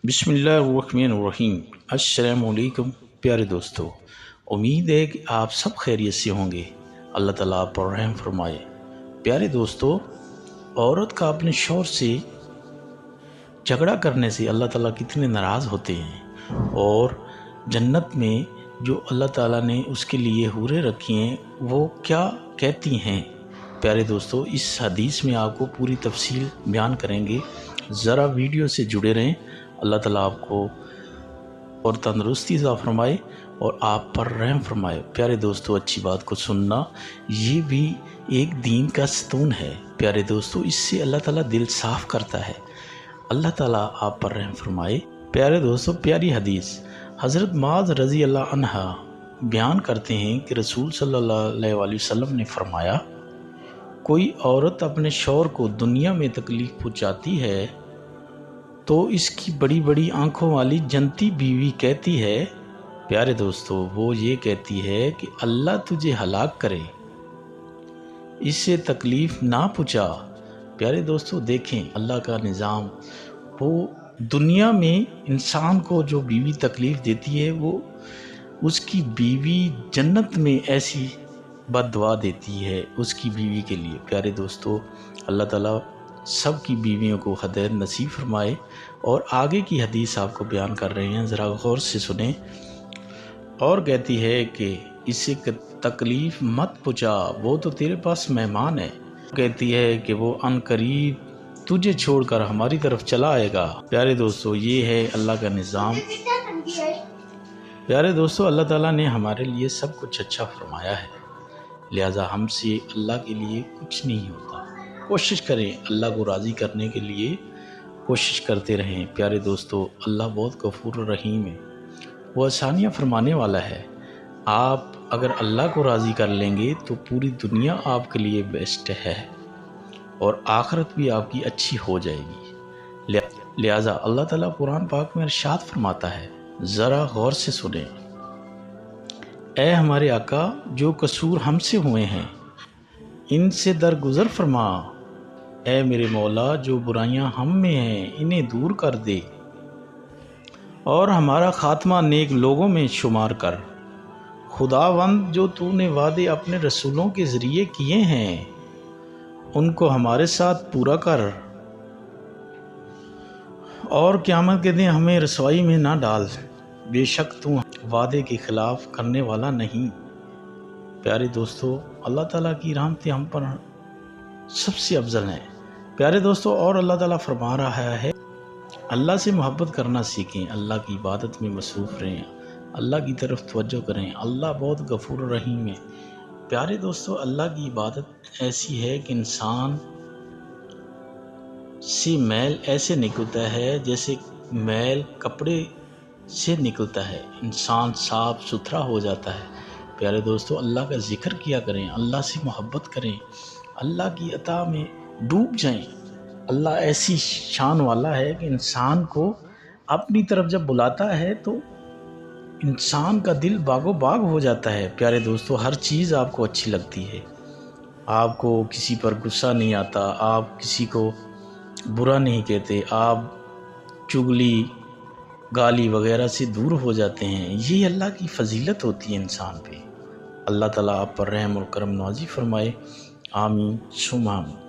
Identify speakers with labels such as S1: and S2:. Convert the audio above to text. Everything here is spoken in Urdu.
S1: بسم اللہ الرحمن الرحیم۔ السلام علیکم پیارے دوستو، امید ہے کہ آپ سب خیریت سے ہوں گے۔ اللہ تعالیٰ آپ پر رحم فرمائے۔ پیارے دوستو، عورت کا اپنے شوہر سے جھگڑا کرنے سے اللہ تعالیٰ کتنے ناراض ہوتے ہیں، اور جنت میں جو اللہ تعالیٰ نے اس کے لیے حوریں رکھی ہیں وہ کیا کہتی ہیں۔ پیارے دوستو، اس حدیث میں آپ کو پوری تفصیل بیان کریں گے، ذرا ویڈیو سے جڑے رہیں۔ اللہ تعالیٰ آپ کو اور تندرستی عطا فرمائے اور آپ پر رحم فرمائے۔ پیارے دوستو، اچھی بات کو سننا یہ بھی ایک دین کا ستون ہے۔ پیارے دوستو، اس سے اللہ تعالیٰ دل صاف کرتا ہے۔ اللہ تعالیٰ آپ پر رحم فرمائے۔ پیارے دوستو، پیاری حدیث حضرت معاذ رضی اللہ عنہ بیان کرتے ہیں کہ رسول صلی اللہ علیہ وسلم نے فرمایا، کوئی عورت اپنے شوہر کو دنیا میں تکلیف پہنچاتی ہے تو اس کی بڑی بڑی آنکھوں والی جنتی بیوی کہتی ہے، پیارے دوستو، وہ یہ کہتی ہے کہ اللہ تجھے ہلاک کرے، اس سے تکلیف نہ پہنچا۔ پیارے دوستو، دیکھیں اللہ کا نظام، وہ دنیا میں انسان کو جو بیوی تکلیف دیتی ہے وہ اس کی بیوی جنت میں ایسی بد دعا دیتی ہے اس کی بیوی کے لیے۔ پیارے دوستو، اللہ تعالیٰ سب کی بیویوں کو ہدایت نصیب فرمائے۔ اور آگے کی حدیث آپ کو بیان کر رہے ہیں، ذرا غور سے سنیں۔ اور کہتی ہے کہ اسے تکلیف مت پہنچا، وہ تو تیرے پاس مہمان ہے۔ کہتی ہے کہ وہ ان قریب تجھے چھوڑ کر ہماری طرف چلا آئے گا۔ پیارے دوستو، یہ ہے اللہ کا نظام۔ پیارے دوستو، اللہ تعالیٰ نے ہمارے لیے سب کچھ اچھا فرمایا ہے، لہٰذا ہم سے اللہ کے لیے کچھ نہیں ہوتا۔ کوشش کریں اللہ کو راضی کرنے کے لیے، کوشش کرتے رہیں۔ پیارے دوستو، اللہ بہت غفور رحیم ہے، وہ آسانیاں فرمانے والا ہے۔ آپ اگر اللہ کو راضی کر لیں گے تو پوری دنیا آپ کے لیے بیسٹ ہے اور آخرت بھی آپ کی اچھی ہو جائے گی۔ لہٰذا اللہ تعالیٰ قرآن پاک میں ارشاد فرماتا ہے، ذرا غور سے سنیں، اے ہمارے آقا، جو قصور ہم سے ہوئے ہیں ان سے درگزر فرما، اے میرے مولا، جو برائیاں ہم میں ہیں انہیں دور کر دے، اور ہمارا خاتمہ نیک لوگوں میں شمار کر۔ خداوند، جو تو نے وعدے اپنے رسولوں کے ذریعے کیے ہیں ان کو ہمارے ساتھ پورا کر، اور قیامت کے دن ہمیں رسوائی میں نہ ڈال، بے شک تو وعدے کے خلاف کرنے والا نہیں۔ پیارے دوستو، اللہ تعالیٰ کی رحمتیں ہم پر سب سے افضل ہیں۔ پیارے دوستو، اور اللہ تعالیٰ فرما رہا ہے، اللہ سے محبت کرنا سیکھیں، اللہ کی عبادت میں مصروف رہیں، اللہ کی طرف توجہ کریں، اللہ بہت غفور رحیم ہے۔ پیارے دوستو، اللہ کی عبادت ایسی ہے کہ انسان سے میل ایسے نکلتا ہے جیسے میل کپڑے سے نکلتا ہے، انسان صاف ستھرا ہو جاتا ہے۔ پیارے دوستو، اللہ کا ذکر کیا کریں، اللہ سے محبت کریں، اللہ کی عطا میں ڈوب جائیں۔ اللہ ایسی شان والا ہے کہ انسان کو اپنی طرف جب بلاتا ہے تو انسان کا دل باغ و باغ ہو جاتا ہے۔ پیارے دوستو، ہر چیز آپ کو اچھی لگتی ہے، آپ کو کسی پر غصہ نہیں آتا، آپ کسی کو برا نہیں کہتے، آپ چغلی گالی وغیرہ سے دور ہو جاتے ہیں۔ یہ اللہ کی فضیلت ہوتی ہے انسان پہ۔ اللہ تعالیٰ آپ پر رحم اور کرم نوازی فرمائے، آمین ثم آمین۔